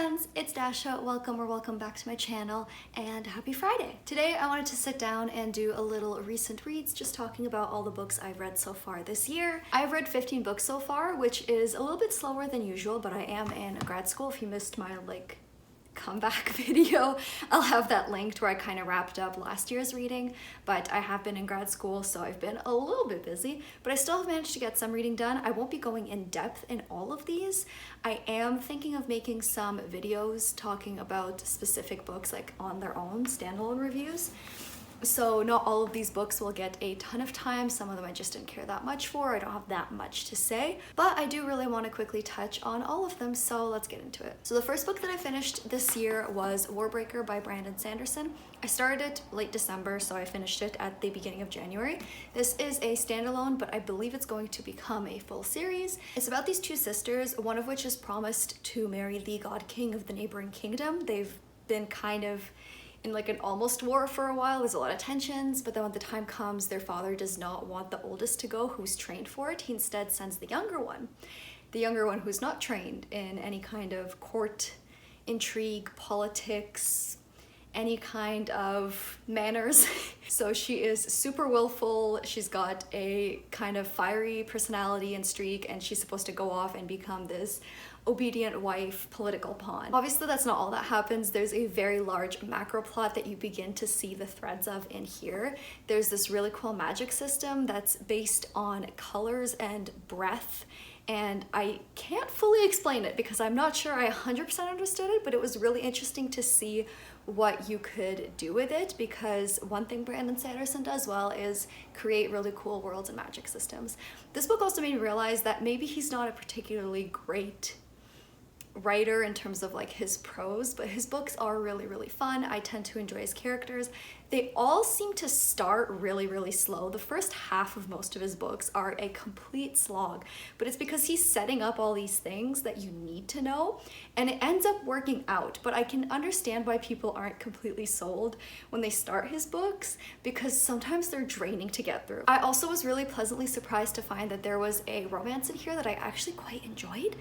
friends, it's Dasha. Welcome back to my channel, and happy Friday. Today I wanted to sit down and do a little recent reads, just talking about all the books I've read so far this year. I've read 15 books so far, which is a little bit slower than usual, but I am in grad school. If you missed my comeback video, I'll have that linked where I kind of wrapped up last year's reading, but I have been in grad school, so I've been a little bit busy, but I still have managed to get some reading done. I won't be going in depth in all of these. I am thinking of making some videos talking about specific books like on their own, standalone reviews. So not all of these books will get a ton of time. Some of them I just didn't care that much for. I don't have that much to say, but I do really want to quickly touch on all of them, so let's get into it. So the first book that I finished this year was Warbreaker by Brandon Sanderson. I started it late December, so I finished it at the beginning of January. This is a standalone, but I believe it's going to become a full series. It's about these two sisters, one of which is promised to marry the god king of the neighboring kingdom. They've been kind of in like an almost war for a while. There's a lot of tensions, but then when the time comes, their father does not want the oldest to go, who's trained for it. He instead sends the younger one who's not trained in any kind of court intrigue, politics, any kind of manners. So she is super willful. She's got a kind of fiery personality and streak, and she's supposed to go off and become this obedient wife, political pawn. Obviously that's not all that happens. There's a very large macro plot that you begin to see the threads of in here. There's this really cool magic system that's based on colors and breath, and I can't fully explain it because I'm not sure I 100% understood it, but it was really interesting to see what you could do with it, because one thing Brandon Sanderson does well is create really cool worlds and magic systems. This book also made me realize that maybe he's not a particularly great writer in terms of like his prose, but his books are really fun. I tend to enjoy his characters. They all seem to start really slow. The first half of most of his books are a complete slog, but it's because he's setting up all these things that you need to know, and it ends up working out. But I can understand why people aren't completely sold when they start his books, because sometimes they're draining to get through. I also was really pleasantly surprised to find that there was a romance in here that I actually quite enjoyed.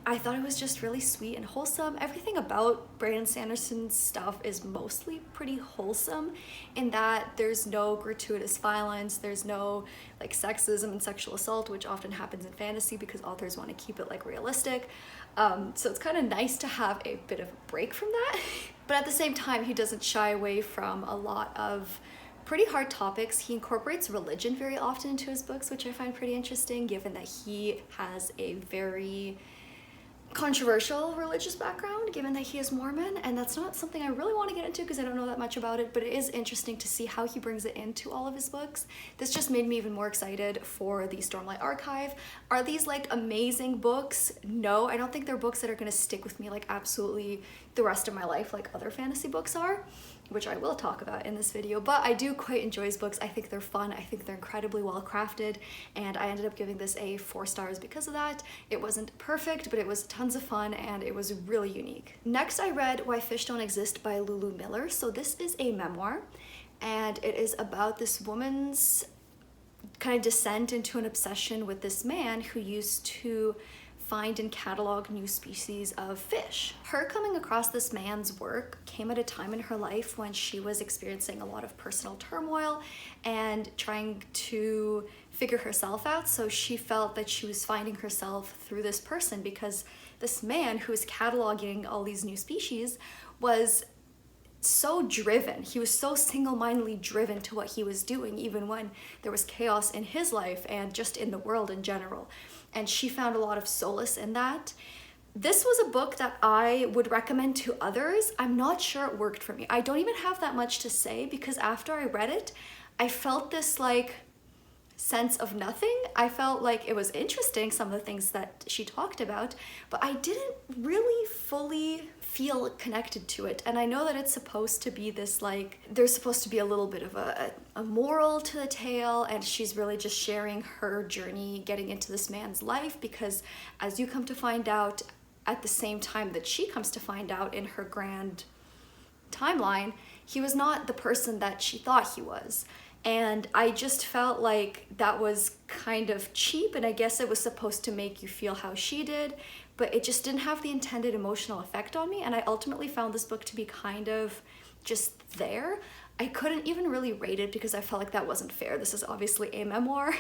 I thought it was just really sweet and wholesome. Everything about Brandon Sanderson's stuff is mostly pretty wholesome in that there's no gratuitous violence, there's no like sexism and sexual assault, which often happens in fantasy because authors want to keep it like realistic. So it's kind of nice to have a bit of a break from that. But at the same time, he doesn't shy away from a lot of pretty hard topics. He incorporates religion very often into his books, which I find pretty interesting given that he has a very controversial religious background, given that he is Mormon, and that's not something I really want to get into because I don't know that much about it, but it is interesting to see how he brings it into all of his books. This just made me even more excited for the Stormlight Archive. Are these like amazing books? No, I don't think they're books that are going to stick with me like absolutely the rest of my life like other fantasy books are, which I will talk about in this video, but I do quite enjoy his books. I think they're fun, I think they're incredibly well crafted, and I ended up giving this a 4 stars because of that. It wasn't perfect, but it was tons of fun and it was really unique. Next I read Why Fish Don't Exist by Lulu Miller. So this is a memoir, and it is about this woman's kind of descent into an obsession with this man who used to find and catalog new species of fish. Her coming across this man's work came at a time in her life when she was experiencing a lot of personal turmoil and trying to figure herself out. So she felt that she was finding herself through this person, because this man who was cataloging all these new species was so driven. He was so single-mindedly driven to what he was doing, even when there was chaos in his life and just in the world in general. And she found a lot of solace in that. This was a book that I would recommend to others. I'm not sure it worked for me. I don't even have that much to say, because after I read it, I felt this like sense of nothing. I felt like it was interesting, some of the things that she talked about, but I didn't really fully feel connected to it. And I know that it's supposed to be this like, there's supposed to be a little bit of a moral to the tale, and she's really just sharing her journey getting into this man's life, because as you come to find out at the same time that she comes to find out in her grand timeline, he was not the person that she thought he was. And I just felt like that was kind of cheap, and I guess it was supposed to make you feel how she did, but it just didn't have the intended emotional effect on me, and I ultimately found this book to be kind of just there. I couldn't even really rate it because I felt like that wasn't fair. This is obviously a memoir.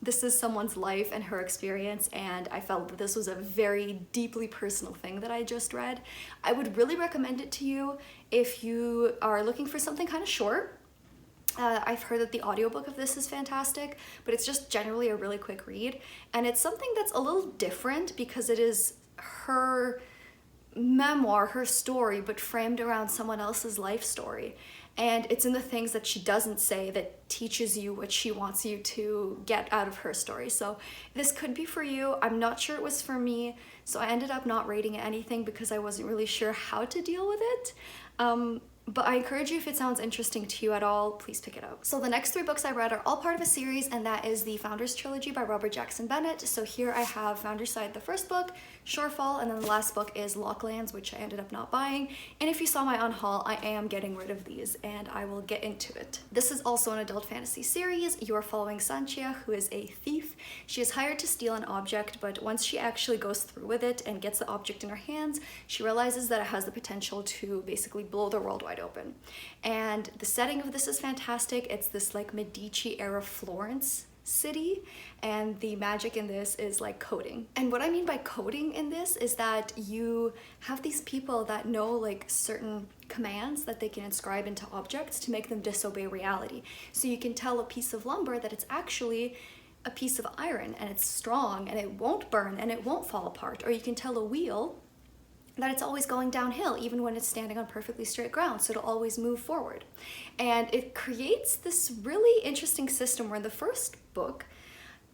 This is someone's life and her experience, and I felt that this was a very deeply personal thing that I just read. I would really recommend it to you if you are looking for something kind of short. I've heard that the audiobook of this is fantastic, but it's just generally a really quick read, and it's something that's a little different because it is her memoir, her story, but framed around someone else's life story. And it's in the things that she doesn't say that teaches you what she wants you to get out of her story. So this could be for you. I'm not sure it was for me, so I ended up not rating it anything because I wasn't really sure how to deal with it. But I encourage you, if it sounds interesting to you at all, please pick it up. So the next 3 books I read are all part of a series, and that is the Founders Trilogy by Robert Jackson Bennett. So here I have Foundryside, the first book, Shorefall, and then the last book is Locklands, which I ended up not buying. And if you saw my unhaul, I am getting rid of these, and I will get into it. This is also an adult fantasy series. You are following Sanchia, who is a thief. She is hired to steal an object, but once she actually goes through with it and gets the object in her hands, she realizes that it has the potential to basically blow the world wide open. And the setting of this is fantastic. It's this like Medici era Florence city, and the magic in this is like coding. And what I mean by coding in this is that you have these people that know like certain commands that they can inscribe into objects to make them disobey reality. So you can tell a piece of lumber that it's actually a piece of iron and it's strong and it won't burn and it won't fall apart. Or you can tell a wheel that it's always going downhill even when it's standing on perfectly straight ground, so it'll always move forward. And it creates this really interesting system where in the first book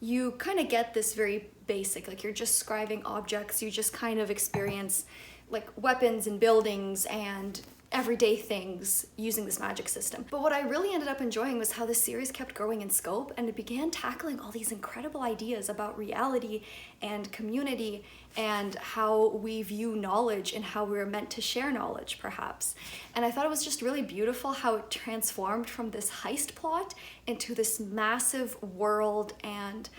you kind of get this very basic, like you're just scribing objects, you just kind of experience like weapons and buildings and everyday things using this magic system. But what I really ended up enjoying was how the series kept growing in scope, and it began tackling all these incredible ideas about reality and community and how we view knowledge and how we're meant to share knowledge, perhaps. And I thought it was just really beautiful how it transformed from this heist plot into this massive world and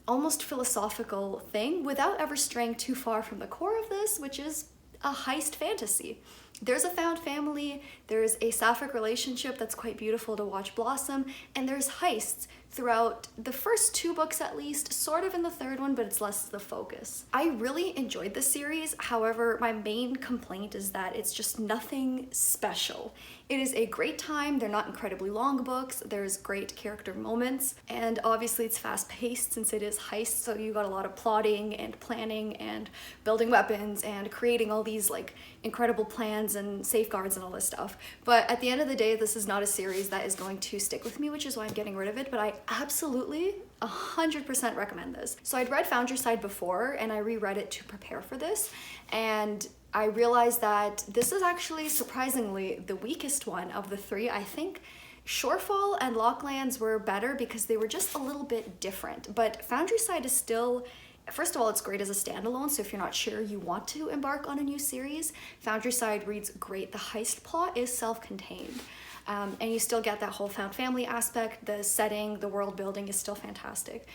almost philosophical thing without ever straying too far from the core of this, which is a heist fantasy. There's a found family, there's a sapphic relationship that's quite beautiful to watch blossom, and there's heists throughout the first 2 books at least, sort of in the third one, but it's less the focus. I really enjoyed this series. However, my main complaint is that it's just nothing special. It is a great time. They're not incredibly long books. There's great character moments, and obviously it's fast-paced since it is heist, so you got a lot of plotting and planning and building weapons and creating all these like incredible plans and safeguards and all this stuff. But at the end of the day, this is not a series that is going to stick with me, which is why I'm getting rid of it, but I absolutely 100% recommend this. So I'd read Foundryside before, and I reread it to prepare for this, and I realized that this is actually surprisingly the weakest one of the 3. I think Shorefall and Locklands were better because they were just a little bit different, but Foundryside is still, first of all, it's great as a standalone, so if you're not sure you want to embark on a new series, Foundryside reads great. The heist plot is self-contained, and you still get that whole found family aspect. The setting, the world building is still fantastic.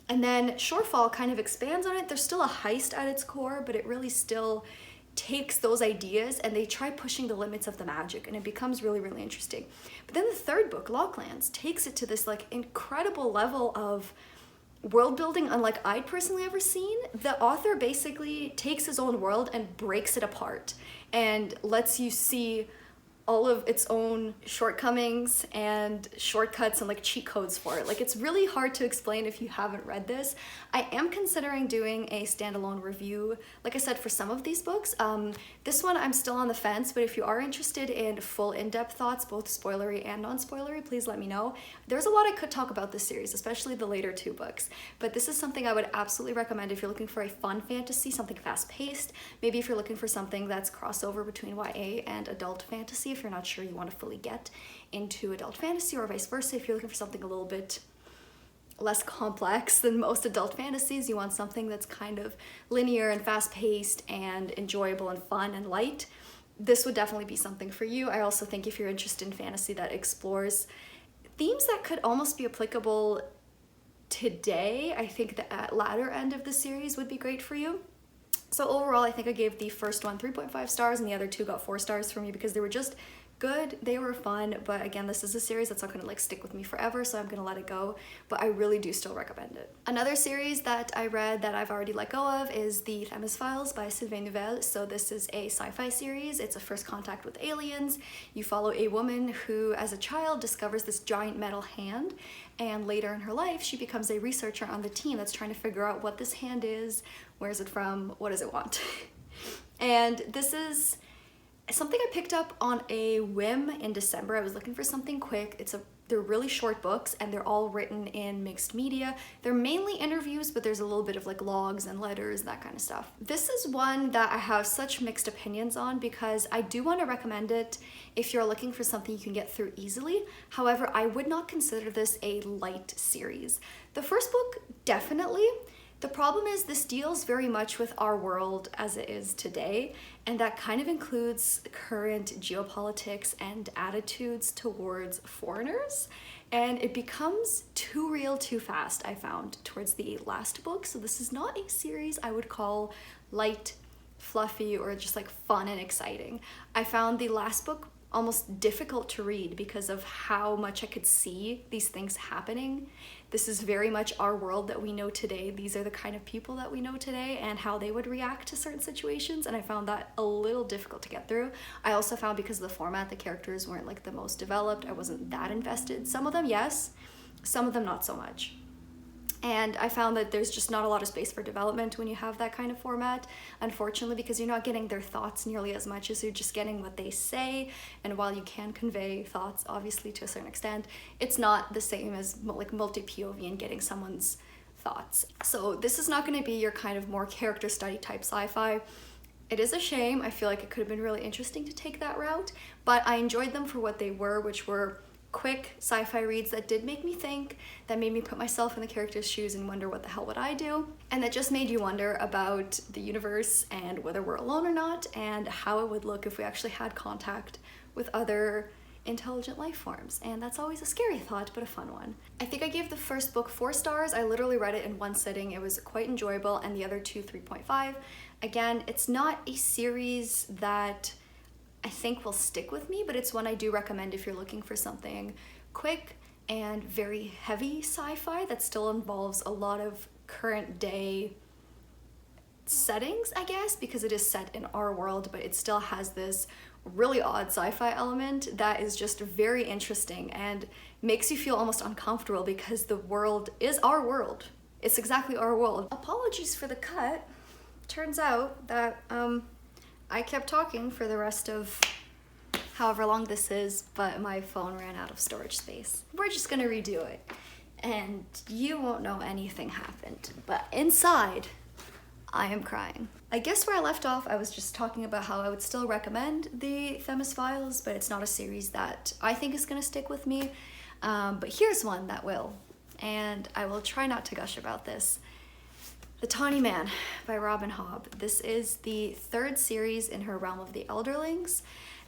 And then Shorefall kind of expands on it. There's still a heist at its core, but it really still takes those ideas and they try pushing the limits of the magic, and it becomes really, really interesting. But then the third book, Locklands, takes it to this like incredible level of world building unlike I'd personally ever seen. The author basically takes his own world and breaks it apart and lets you see all of its own shortcomings and shortcuts and like cheat codes for it. Like, it's really hard to explain if you haven't read this. I am considering doing a standalone review, like I said, for some of these books. This one I'm still on the fence, but if you are interested in full in-depth thoughts, both spoilery and non-spoilery, please let me know. There's a lot I could talk about this series, especially the later 2 books, but this is something I would absolutely recommend if you're looking for a fun fantasy, something fast-paced. Maybe if you're looking for something that's crossover between YA and adult fantasy, if you're not sure you want to fully get into adult fantasy, or vice versa, if you're looking for something a little bit less complex than most adult fantasies, you want something that's kind of linear and fast-paced and enjoyable and fun and light, this would definitely be something for you. I also think if you're interested in fantasy that explores themes that could almost be applicable today, I think the latter end of the series would be great for you. So overall, I think I gave the first one 3.5 stars and the other two got 4 stars for me because they were just good, they were fun, but again, this is a series that's not gonna like stick with me forever, so I'm gonna let it go, but I really do still recommend it. Another series that I read that I've already let go of is the Themis Files by Sylvain Neuvel. So this is a sci-fi series. It's a first contact with aliens. You follow a woman who, as a child, discovers this giant metal hand, and later in her life, she becomes a researcher on the team that's trying to figure out what this hand is, where is it from, what does it want? And this is something I picked up on a whim in December. I was looking for something quick. They're really short books and they're all written in mixed media. They're mainly interviews, but there's a little bit of like logs and letters and that kind of stuff. This is one that I have such mixed opinions on because I do want to recommend it if you're looking for something you can get through easily. However, I would not consider this a light series. The first book, definitely. The problem is this deals very much with our world as it is today, and that kind of includes current geopolitics and attitudes towards foreigners, and it becomes too real too fast, I found, towards the last book. So this is not a series I would call light, fluffy, or just like fun and exciting. I found the last book almost difficult to read because of how much I could see these things happening. This is very much our world that we know today. These are the kind of people that we know today and how they would react to certain situations, and I found that a little difficult to get through. I also found because of the format, the characters weren't like the most developed. I wasn't that invested. Some of them, yes, some of them not so much. And I found that there's just not a lot of space for development when you have that kind of format, unfortunately, because you're not getting their thoughts nearly as much as you're just getting what they say. And while you can convey thoughts, obviously, to a certain extent, it's not the same as like multi-POV and getting someone's thoughts. So this is not going to be your kind of more character study type sci-fi. It is a shame. I feel like it could have been really interesting to take that route, but I enjoyed them for what they were, which were quick sci-fi reads that did make me think, that made me put myself in the character's shoes and wonder what the hell would I do, and that just made you wonder about the universe and whether we're alone or not, and how it would look if we actually had contact with other intelligent life forms. And that's always a scary thought, but a fun one. I think I gave the first book 4 stars. I literally read it in one sitting. It was quite enjoyable, and the other two 3.5. Again, it's not a series that I think will stick with me, but it's one I do recommend if you're looking for something quick and very heavy sci-fi that still involves a lot of current day settings, I guess, because it is set in our world, but it still has this really odd sci-fi element that is just very interesting and makes you feel almost uncomfortable because the world is our world. It's exactly our world. Apologies for the cut. Turns out that I kept talking for the rest of however long this is, but my phone ran out of storage space. We're just gonna redo it, and you won't know anything happened, but inside, I am crying. I guess where I left off, I was just talking about how I would still recommend the Themis Files, but it's not a series that I think is gonna stick with me, but here's one that will, and I will try not to gush about this. The Tawny Man by Robin Hobb. This is the 3rd series in her Realm of the Elderlings.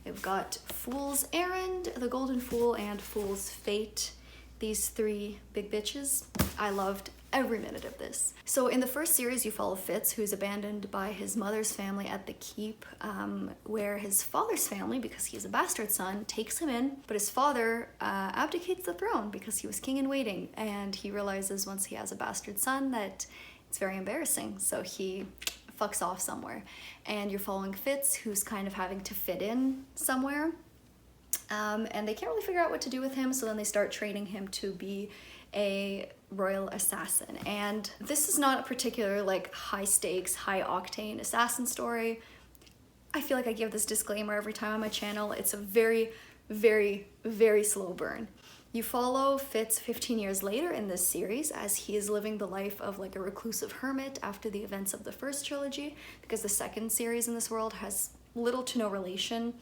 We've got Fool's Errand, The Golden Fool, and Fool's Fate. These 3 big bitches. I loved every minute of this. So in the first series, you follow Fitz, who's abandoned by his mother's family at the keep, where his father's family, because he's a bastard son, takes him in, but his father abdicates the throne because he was king in waiting, and he realizes once he has a bastard son that it's very embarrassing, so he fucks off somewhere. And you're following Fitz, who's kind of having to fit in somewhere. And they can't really figure out what to do with him, so then they start training him to be a royal assassin. And this is not a particular like high stakes, high octane assassin story. I feel like I give this disclaimer every time on my channel. It's a very, very, very slow burn. You follow Fitz 15 years later in this series as he is living the life of like a reclusive hermit after the events of the first trilogy, because the second series in this world has little to no relation.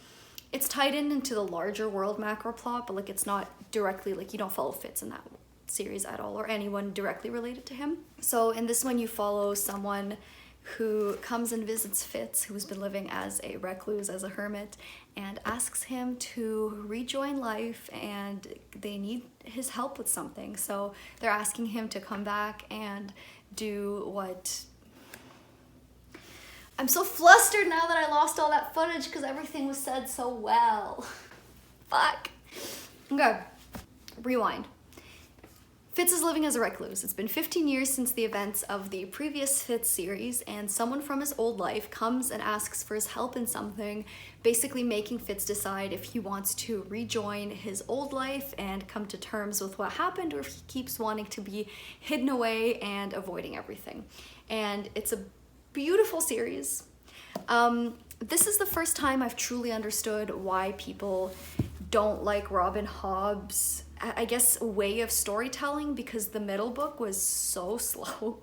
It's tied in into the larger world macro plot, but like it's not directly, like you don't follow Fitz in that series at all or anyone directly related to him. So in this one you follow someone who comes and visits Fitz, who's been living as a recluse, as a hermit, and asks him to rejoin life, and they need his help with something. So they're asking him to come back and do what I'm so flustered now that I lost all that footage because everything was said so well. Fuck. Okay, rewind. Fitz is living as a recluse. It's been 15 years since the events of the previous Fitz series, and someone from his old life comes and asks for his help in something, basically making Fitz decide if he wants to rejoin his old life and come to terms with what happened, or if he keeps wanting to be hidden away and avoiding everything. And it's a beautiful series. This is the first time I've truly understood why people don't like Robin Hobb's, I guess, way of storytelling, because the middle book was so slow.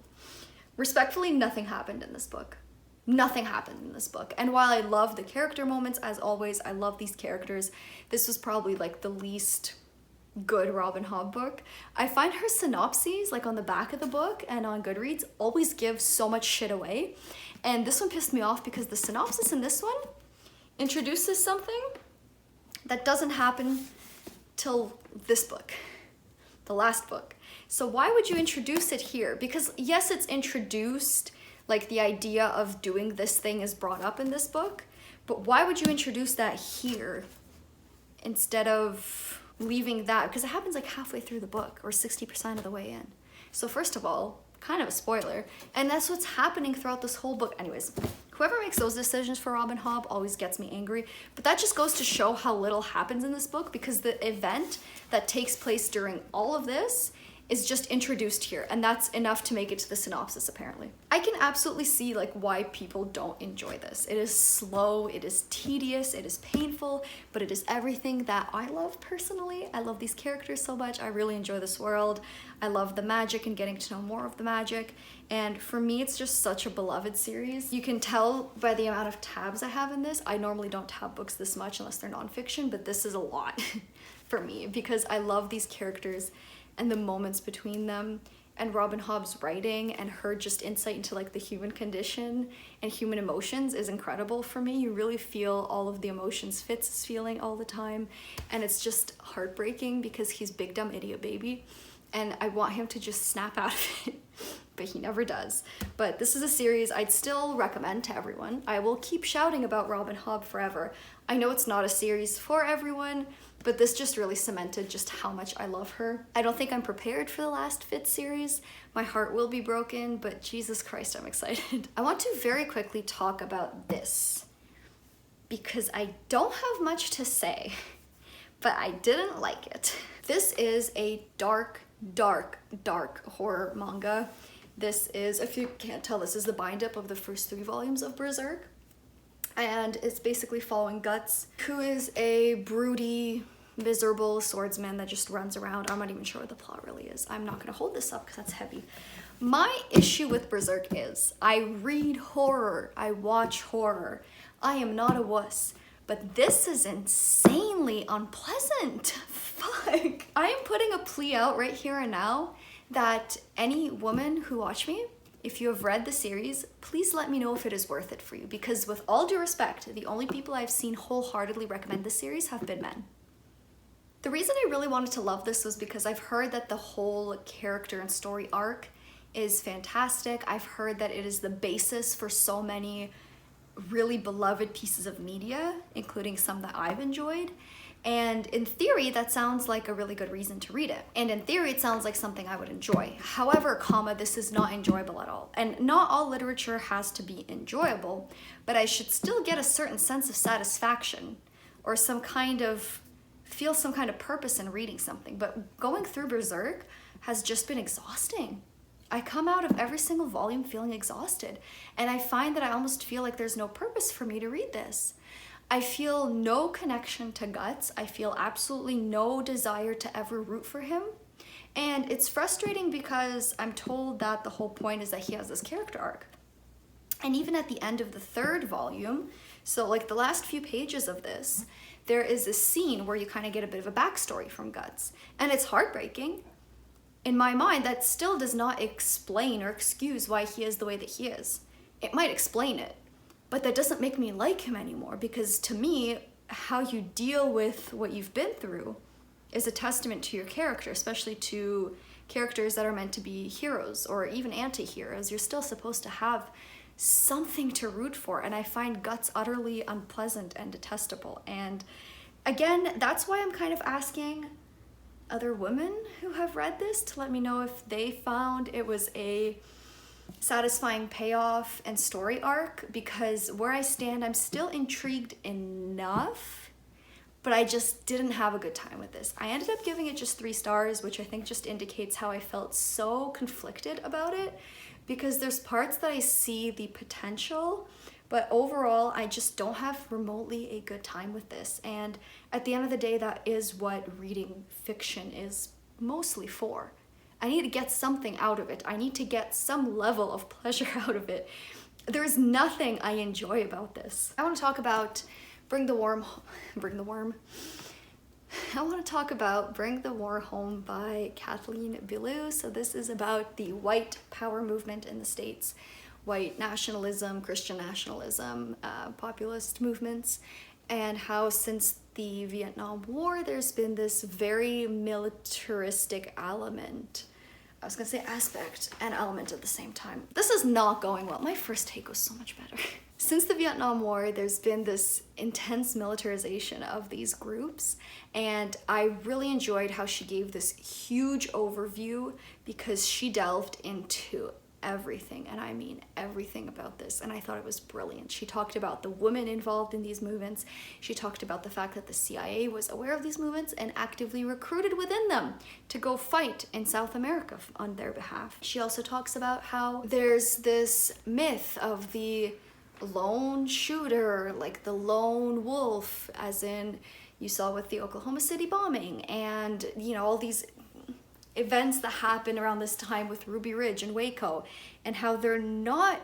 Respectfully, nothing happened in this book. Nothing happened in this book. And while I love the character moments, as always, I love these characters, this was probably like the least good Robin Hobb book. I find her synopses, like on the back of the book and on Goodreads, always give so much shit away. And this one pissed me off because the synopsis in this one introduces something that doesn't happen till this book, the last book. So why would you introduce it here? Because yes, it's introduced, like the idea of doing this thing is brought up in this book, but why would you introduce that here instead of leaving that? Because it happens like halfway through the book or 60% of the way in. So first of all, kind of a spoiler, and that's what's happening throughout this whole book. Anyways, whoever makes those decisions for Robin Hobb always gets me angry, but that just goes to show how little happens in this book, because the event that takes place during all of this is just introduced here, and that's enough to make it to the synopsis, apparently. I can absolutely see like why people don't enjoy this. It is slow, it is tedious, it is painful, but it is everything that I love personally. I love these characters so much. I really enjoy this world. I love the magic and getting to know more of the magic. And for me, it's just such a beloved series. You can tell by the amount of tabs I have in this. I normally don't tab books this much unless they're nonfiction, but this is a lot for me because I love these characters and the moments between them, and Robin Hobb's writing and her just insight into like the human condition and human emotions is incredible for me. You really feel all of the emotions Fitz is feeling all the time, and it's just heartbreaking because he's big dumb idiot baby and I want him to just snap out of it, but he never does. But this is a series I'd still recommend to everyone. I will keep shouting about Robin Hobb forever. I know it's not a series for everyone, but this just really cemented just how much I love her. I don't think I'm prepared for the last Fitz series. My heart will be broken, but Jesus Christ, I'm excited. I want to very quickly talk about this because I don't have much to say, but I didn't like it. This is a dark horror manga. This is, if you can't tell, this is the bind-up of the first 3 volumes of Berserk. And it's basically following Guts, who is a broody, miserable swordsman that just runs around. I'm not even sure what the plot really is. I'm not gonna hold this up because that's heavy. My issue with Berserk is I read horror, I watch horror. I am not a wuss, but this is insanely unpleasant. Fuck. I am putting a plea out right here and now that any woman who watch me, if you have read the series, please let me know if it is worth it for you, because with all due respect, the only people I've seen wholeheartedly recommend the series have been men. The reason I really wanted to love this was because I've heard that the whole character and story arc is fantastic. I've heard that it is the basis for so many really beloved pieces of media, including some that I've enjoyed. And in theory, that sounds like a really good reason to read it. And in theory, it sounds like something I would enjoy. However, this is not enjoyable at all. And not all literature has to be enjoyable, but I should still get a certain sense of satisfaction or feel some kind of purpose in reading something. But going through Berserk has just been exhausting. I come out of every single volume feeling exhausted, and I find that I almost feel like there's no purpose for me to read this. I feel no connection to Guts. I feel absolutely no desire to ever root for him. And it's frustrating because I'm told that the whole point is that he has this character arc. And even at the end of the 3rd volume, so like the last few pages of this, there is a scene where you kind of get a bit of a backstory from Guts. And it's heartbreaking. In my mind, that still does not explain or excuse why he is the way that he is. It might explain it, but that doesn't make me like him anymore, because to me, how you deal with what you've been through is a testament to your character, especially to characters that are meant to be heroes or even anti-heroes. You're still supposed to have something to root for, and I find Guts utterly unpleasant and detestable. And again, that's why I'm kind of asking other women who have read this to let me know if they found it was a satisfying payoff and story arc, because where I stand, I'm still intrigued enough, but I just didn't have a good time with this. I ended up giving it just 3 stars, which I think just indicates how I felt so conflicted about it, because there's parts that I see the potential, but overall, I just don't have remotely a good time with this. And at the end of the day, that is what reading fiction is mostly for. I need to get something out of it. I need to get some level of pleasure out of it. There's nothing I enjoy about this. I want to talk about Bring the War Home by Kathleen Belew. So this is about the white power movement in the States. White nationalism, Christian nationalism, populist movements, and how since the Vietnam War, there's been this very militaristic element. I was gonna say aspect and element at the same time. This is not going well. My first take was so much better. Since the Vietnam War, there's been this intense militarization of these groups, and I really enjoyed how she gave this huge overview, because she delved into everything, and I mean everything about this, and I thought it was brilliant. She talked about the women involved in these movements. She talked about the fact that the CIA was aware of these movements and actively recruited within them to go fight in South America on their behalf. She also talks about how there's this myth of the lone shooter, like the lone wolf, as in you saw with the Oklahoma City bombing, and you know, all these events that happen around this time with Ruby Ridge and Waco, and how they're not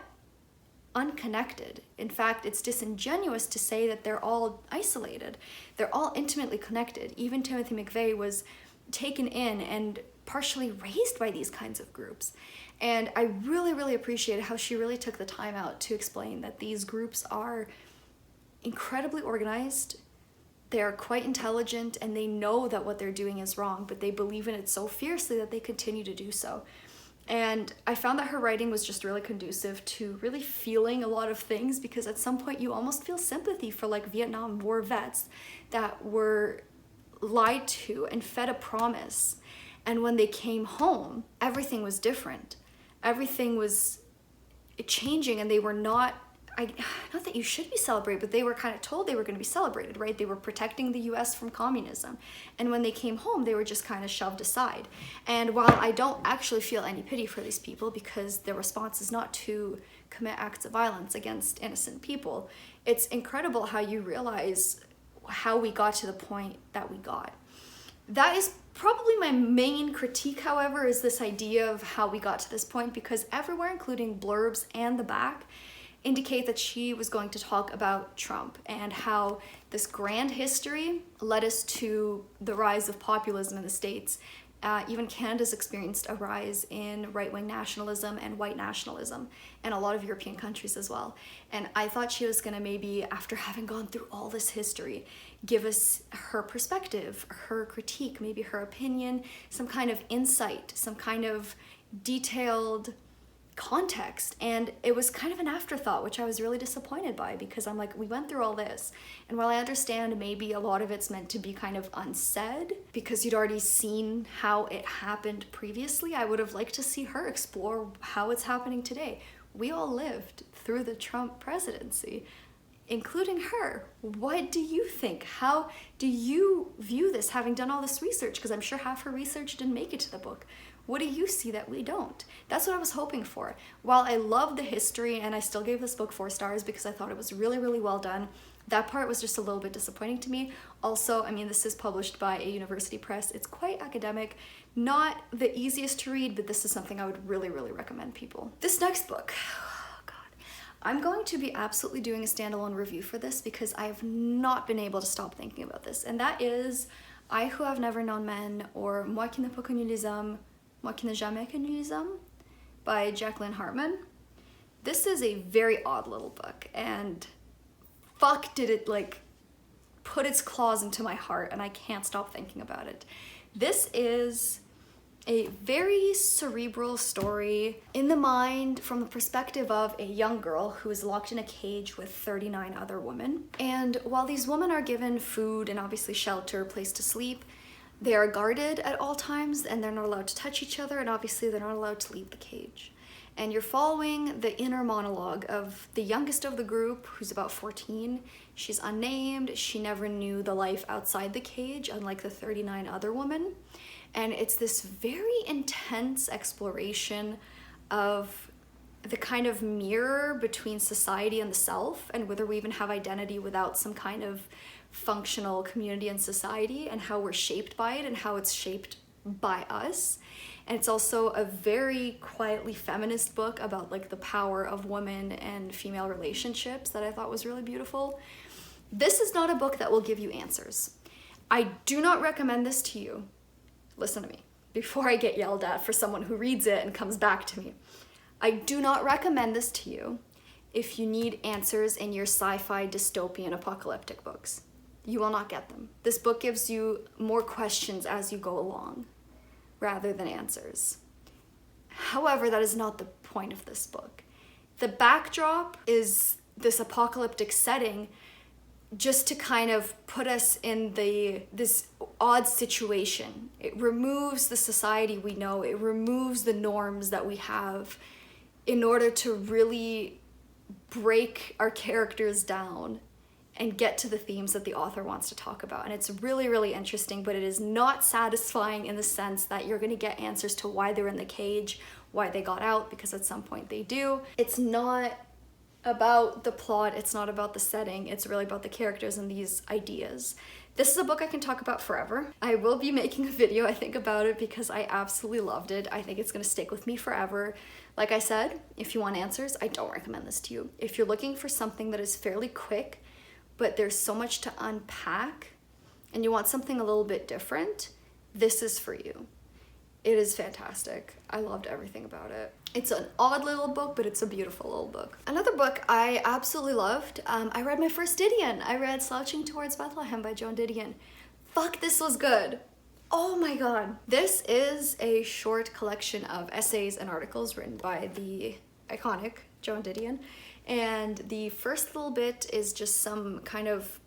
unconnected. In fact, it's disingenuous to say that they're all isolated. They're all intimately connected. Even Timothy McVeigh was taken in and partially raised by these kinds of groups. And I really, really appreciated how she really took the time out to explain that these groups are incredibly organized. They are quite intelligent, and they know that what they're doing is wrong, but they believe in it so fiercely that they continue to do so. And I found that her writing was just really conducive to really feeling a lot of things, because at some point you almost feel sympathy for like Vietnam War vets that were lied to and fed a promise. And when they came home, everything was different. Everything was changing, and they were not that you should be celebrated, but they were kind of told they were going to be celebrated, right? They were protecting the US from communism. And when they came home, they were just kind of shoved aside. And while I don't actually feel any pity for these people, because their response is not to commit acts of violence against innocent people, it's incredible how you realize how we got to the point that we got. That is probably my main critique, however, is this idea of how we got to this point, because everywhere, including blurbs and the back, indicate that she was going to talk about Trump and how this grand history led us to the rise of populism in the States. Even Canada's experienced a rise in right-wing nationalism and white nationalism, and a lot of European countries as well. And I thought she was gonna maybe, after having gone through all this history, give us her perspective, her critique, maybe her opinion, some kind of insight, some kind of detailed context. And it was kind of an afterthought, which I was really disappointed by, because I'm like, we went through all this, and while I understand maybe a lot of it's meant to be kind of unsaid because you'd already seen how it happened previously, I would have liked to see her explore how it's happening today. We all lived through the Trump presidency, including her. What do you think? How do you view this, having done all this research? Because I'm sure half her research didn't make it to the book. What do you see that we don't? That's what I was hoping for. While I love the history, and I still gave this book 4 stars because I thought it was really, really well done, that part was just a little bit disappointing to me. Also, I mean, this is published by a university press. It's quite academic, not the easiest to read, but this is something I would really, really recommend people. This next book, oh God. I'm going to be absolutely doing a standalone review for this because I have not been able to stop thinking about this, and that is I Who Have Never Known Men, or Moi qui n'ai pas connu les hommes, Moi qui n'ai jamais connu les hommes, by Jacqueline Hartman. This is a very odd little book, and fuck did it like put its claws into my heart, and I can't stop thinking about it. This is A very cerebral story in the mind from the perspective of a young girl who is locked in a cage with 39 other women. And while these women are given food and obviously shelter, a place to sleep, they are guarded at all times and they're not allowed to touch each other, and obviously they're not allowed to leave the cage. And you're following the inner monologue of the youngest of the group, who's about 14. She's unnamed, she never knew the life outside the cage, unlike the 39 other women. And it's this very intense exploration of the kind of mirror between society and the self, and whether we even have identity without some kind of functional community and society, and how we're shaped by it and how it's shaped by us. And it's also a very quietly feminist book about like the power of women and female relationships that I thought was really beautiful. This is not a book that will give you answers. I do not recommend this to you. Listen to me, before I get yelled at for someone who reads it and comes back to me. I do not recommend this to you if you need answers in your sci-fi dystopian apocalyptic books. You will not get them. This book gives you more questions as you go along, rather than answers. However, that is not the point of this book. The backdrop is this apocalyptic setting just to kind of put us in this odd situation. It removes the society we know, it removes the norms that we have in order to really break our characters down and get to the themes that the author wants to talk about. And it's really, really interesting, but it is not satisfying in the sense that you're gonna get answers to why they're in the cage, why they got out, because at some point they do. It's not about the plot, it's not about the setting, it's really about the characters and these ideas. This is a book I can talk about forever. I will be making a video, I think, about it because I absolutely loved it. I think it's gonna stick with me forever. Like I said, if you want answers, I don't recommend this to you. If you're looking for something that is fairly quick, but there's so much to unpack, and you want something a little bit different, this is for you. It is fantastic. I loved everything about it. It's an odd little book, but it's a beautiful little book. Another book I absolutely loved, I read my first Didion. I read Slouching Towards Bethlehem by Joan Didion. Fuck, this was good. Oh my god. This is a short collection of essays and articles written by the iconic Joan Didion. And the first little bit is just some kind of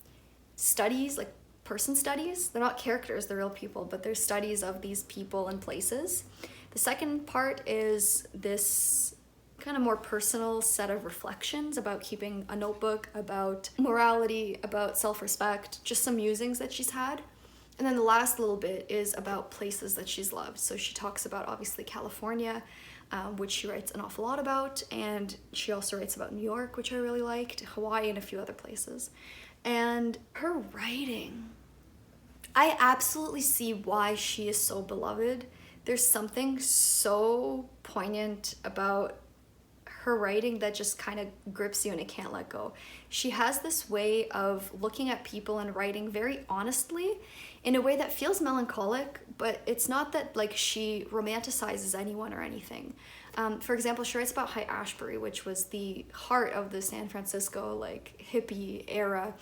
studies, like person studies. They're not characters, they're real people, but they're studies of these people and places. The second part is this kind of more personal set of reflections about keeping a notebook, about morality, about self-respect, just some musings that she's had. And then the last little bit is about places that she's loved. So she talks about obviously California, which she writes an awful lot about, and she also writes about New York, which I really liked, Hawaii, and a few other places. And her writing, I absolutely see why she is so beloved. There's something so poignant about her writing that just kind of grips you and it can't let go. She has this way of looking at people and writing very honestly in a way that feels melancholic, but it's not that like she romanticizes anyone or anything. For example, she writes about High-Ashbury, which was the heart of the San Francisco like hippie era,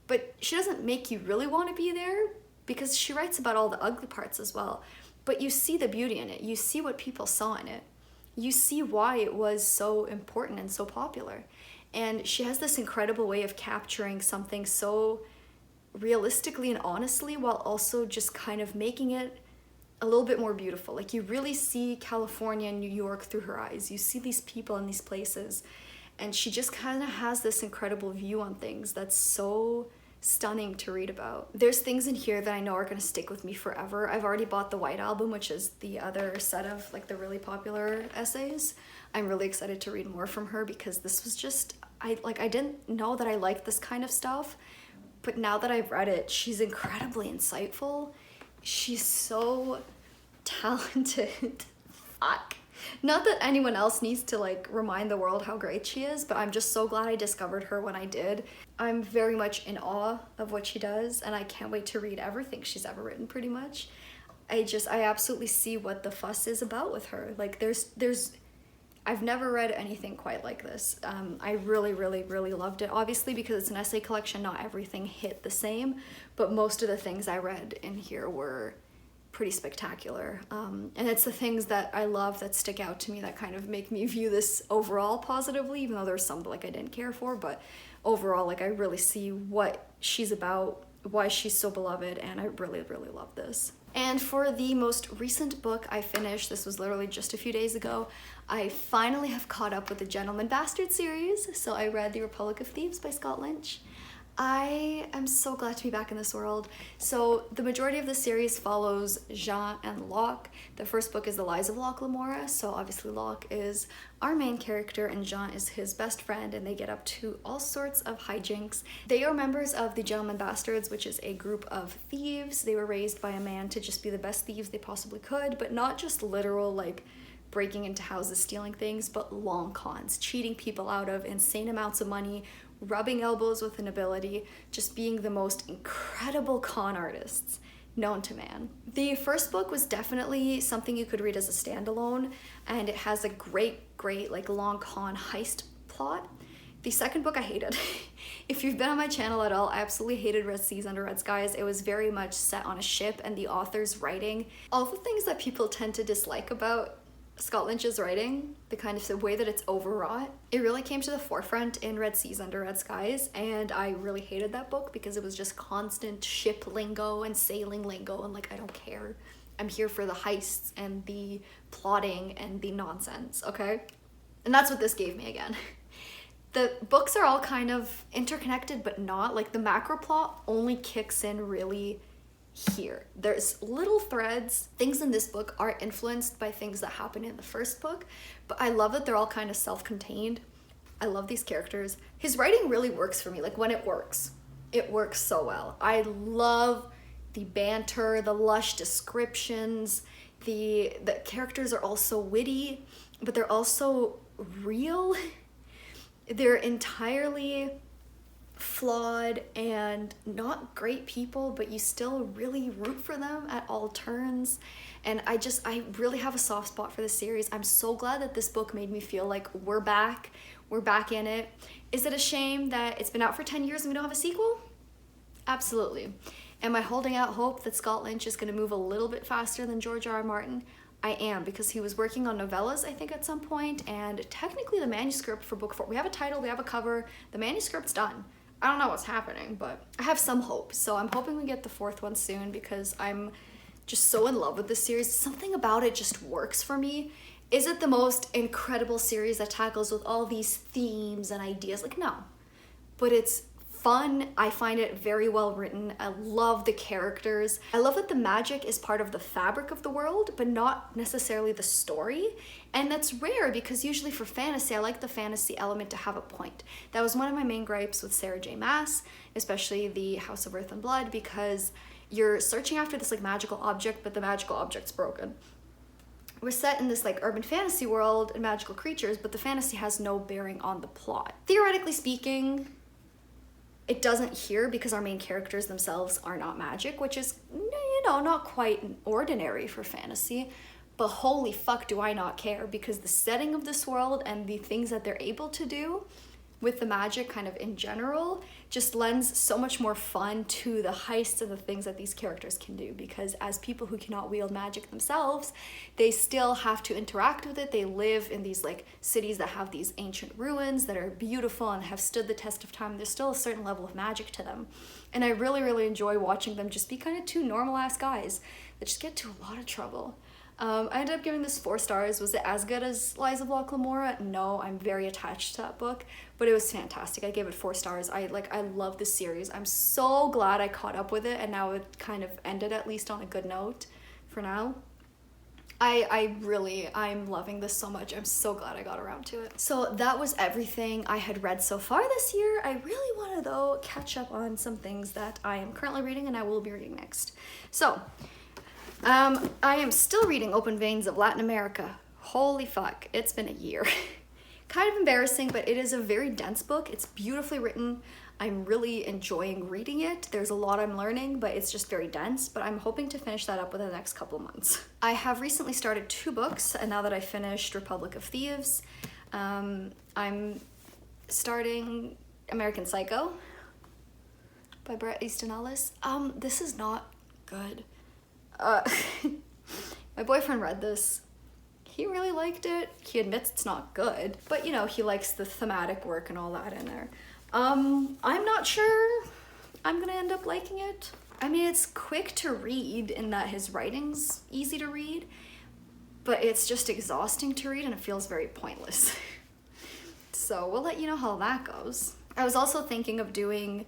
but she doesn't make you really want to be there because she writes about all the ugly parts as well. But you see the beauty in it. You see what people saw in it. You see why it was so important and so popular. And she has this incredible way of capturing something so realistically and honestly while also just kind of making it a little bit more beautiful. Like you really see California and New York through her eyes. You see these people in these places. And she just kind of has this incredible view on things that's so stunning to read about. There's things in here that I know are going to stick with me forever. I've already bought the White Album, which is the other set of like the really popular essays. I'm really excited to read more from her because this was just, I didn't know that I liked this kind of stuff, but now that I've read it, she's incredibly insightful. She's so talented. Fuck. Not that anyone else needs to like remind the world how great she is, but I'm just so glad I discovered her when I did. I'm very much in awe of what she does, and I can't wait to read everything she's ever written pretty much. I absolutely see what the fuss is about with her. Like I've never read anything quite like this. I really, really, really loved it. Obviously because it's an essay collection, not everything hit the same, but most of the things I read in here were pretty spectacular. And it's the things that I love that stick out to me that kind of make me view this overall positively, even though there's some like I didn't care for, but overall, like I really see what she's about, why she's so beloved, and I really, really love this. And for the most recent book I finished, this was literally just a few days ago, I finally have caught up with the Gentleman Bastard series. So I read The Republic of Thieves by Scott Lynch. I am so glad to be back in this world. So the majority of the series follows Jean and Locke. The first book is The Lies of Locke Lamora, so obviously Locke is our main character and Jean is his best friend, and they get up to all sorts of hijinks. They are members of the Gentleman Bastards, which is a group of thieves. They were raised by a man to just be the best thieves they possibly could, but not just literal like breaking into houses, stealing things, but long cons, cheating people out of insane amounts of money, rubbing elbows with the nobility, just being the most incredible con artists known to man. The first book was definitely something you could read as a standalone, and it has a great like long con heist plot. The second book I hated. If you've been on my channel at all, I absolutely hated Red Seas Under Red Skies. It was very much set on a ship, and the author's writing, all the things that people tend to dislike about Scott Lynch's writing, the kind of the way that it's overwrought, it really came to the forefront in Red Seas Under Red Skies, and I really hated that book because it was just constant ship lingo and sailing lingo, and like, I don't care. I'm here for the heists and the plotting and the nonsense, okay? And that's what this gave me again. The books are all kind of interconnected, but not. Like, the macro plot only kicks in really here. There's little threads. Things in this book are influenced by things that happen in the first book, but I love that they're all kind of self-contained. I love these characters. His writing really works for me. Like, when it works so well. I love the banter, the lush descriptions. The characters are also witty, but they're also real. They're entirely flawed and not great people, but you still really root for them at all turns. And I really have a soft spot for this series. I'm so glad that this book made me feel like we're back in it. Is it a shame that it's been out for 10 years and we don't have a sequel? Absolutely. Am I holding out hope that Scott Lynch is going to move a little bit faster than George R.R. Martin? I am, because he was working on novellas, I think, at some point, and technically the manuscript for book 4, we have a title, we have a cover, the manuscript's done. I don't know what's happening, but I have some hope. So I'm hoping we get the 4th one soon, because I'm just so in love with this series. Something about it just works for me. Is it the most incredible series that tackles with all these themes and ideas? Like, no. But it's fun. I find it very well written. I love the characters. I love that the magic is part of the fabric of the world, but not necessarily the story. And that's rare, because usually for fantasy, I like the fantasy element to have a point. That was one of my main gripes with Sarah J. Maas, especially the House of Earth and Blood, because you're searching after this like magical object, but the magical object's broken. We're set in this like urban fantasy world and magical creatures, but the fantasy has no bearing on the plot. Theoretically speaking, it doesn't here, because our main characters themselves are not magic, which is, you know, not quite ordinary for fantasy, but holy fuck do I not care, because the setting of this world and the things that they're able to do with the magic kind of in general just lends so much more fun to the heists and the things that these characters can do, because as people who cannot wield magic themselves, they still have to interact with it. They live in these like cities that have these ancient ruins that are beautiful and have stood the test of time. There's still a certain level of magic to them, and I really, really enjoy watching them just be kind of two normal ass guys that just get to a lot of trouble. I ended up giving this 4 stars. Was it as good as Lies of Locke Lamora? No, I'm very attached to that book, but it was fantastic. I gave it 4 stars. I love this series. I'm so glad I caught up with it, and now it kind of ended at least on a good note for now. I'm loving this so much. I'm so glad I got around to it. So that was everything I had read so far this year. I really want to, though, catch up on some things that I am currently reading and I will be reading next. So, I am still reading Open Veins of Latin America. Holy fuck, it's been a year. Kind of embarrassing, but it is a very dense book. It's beautifully written. I'm really enjoying reading it. There's a lot I'm learning, but it's just very dense, but I'm hoping to finish that up within the next couple of months. I have recently started 2 books, and now that I finished Republic of Thieves, I'm starting American Psycho by Bret Easton Ellis. This is not good. My boyfriend read this. He really liked it. He admits it's not good, but you know, he likes the thematic work and all that in there. I'm not sure I'm gonna end up liking it. I mean, it's quick to read in that his writing's easy to read, but it's just exhausting to read and it feels very pointless. So we'll let you know how that goes. I was also thinking of doing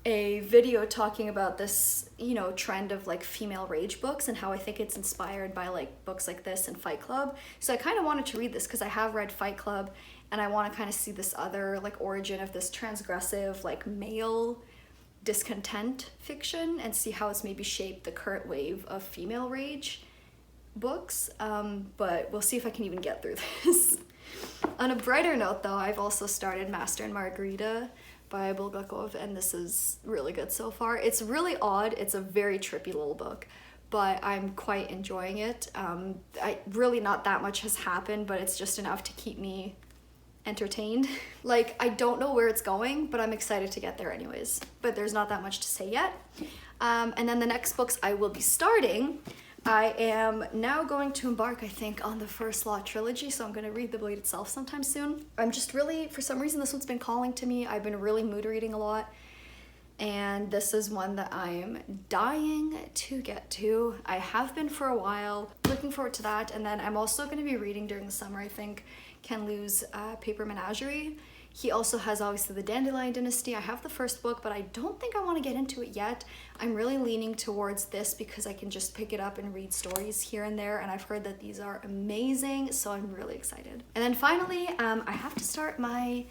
a video talking about this, you know, trend of like female rage books and how I think it's inspired by like books like this and Fight Club. So I kind of wanted to read this because I have read Fight Club and I want to kind of see this other like origin of this transgressive like male discontent fiction and see how it's maybe shaped the current wave of female rage books. But we'll see if I can even get through this. On a brighter note though, I've also started Master and Margarita by Bulgakov, and this is really good so far. It's really odd, it's a very trippy little book, but I'm quite enjoying it. Really not that much has happened, but it's just enough to keep me entertained. Like, I don't know where it's going, but I'm excited to get there anyways. But there's not that much to say yet. And then the next books I will be starting, I am now going to embark, I think, on the first Law Trilogy, so I'm going to read The Blade itself sometime soon. I'm just really, for some reason, this one's been calling to me. I've been really mood reading a lot, and this is one that I am dying to get to. I have been for a while, looking forward to that, and then I'm also going to be reading during the summer, I think, Ken Liu's Paper Menagerie. He also has obviously the Dandelion Dynasty. I have the first book, but I don't think I want to get into it yet. I'm really leaning towards this because I can just pick it up and read stories here and there, and I've heard that these are amazing, so I'm really excited. And then finally, I have to start my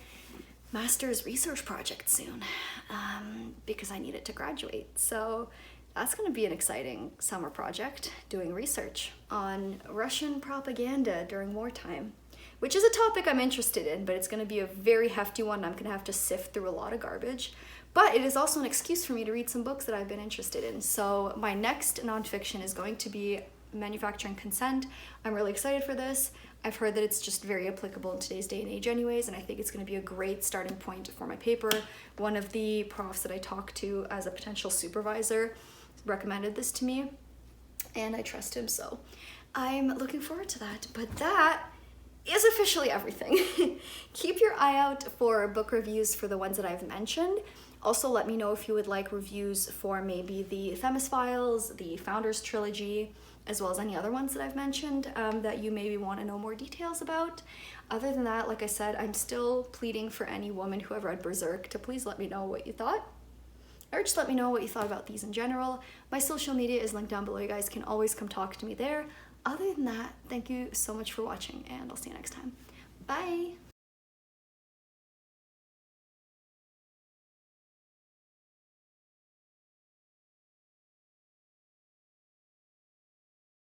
master's research project soon because I need it to graduate. So that's going to be an exciting summer project, doing research on Russian propaganda during wartime, which is a topic I'm interested in, but it's going to be a very hefty one. I'm going to have to sift through a lot of garbage, but it is also an excuse for me to read some books that I've been interested in. So my next nonfiction is going to be Manufacturing Consent. I'm really excited for this. I've heard that it's just very applicable in today's day and age anyways, and I think it's going to be a great starting point for my paper. One of the profs that I talked to as a potential supervisor recommended this to me, and I trust him, so I'm looking forward to that. But that is officially everything. Keep your eye out for book reviews for the ones that I've mentioned. Also, let me know if you would like reviews for maybe the Themis Files, the Founders Trilogy, as well as any other ones that I've mentioned that you maybe want to know more details about. Other than that, like I said, I'm still pleading for any woman who have read Berserk to please let me know what you thought. Or just let me know what you thought about these in general. My social media is linked down below. You guys can always come talk to me there. Other than that, thank you so much for watching, and I'll see you next time. Bye!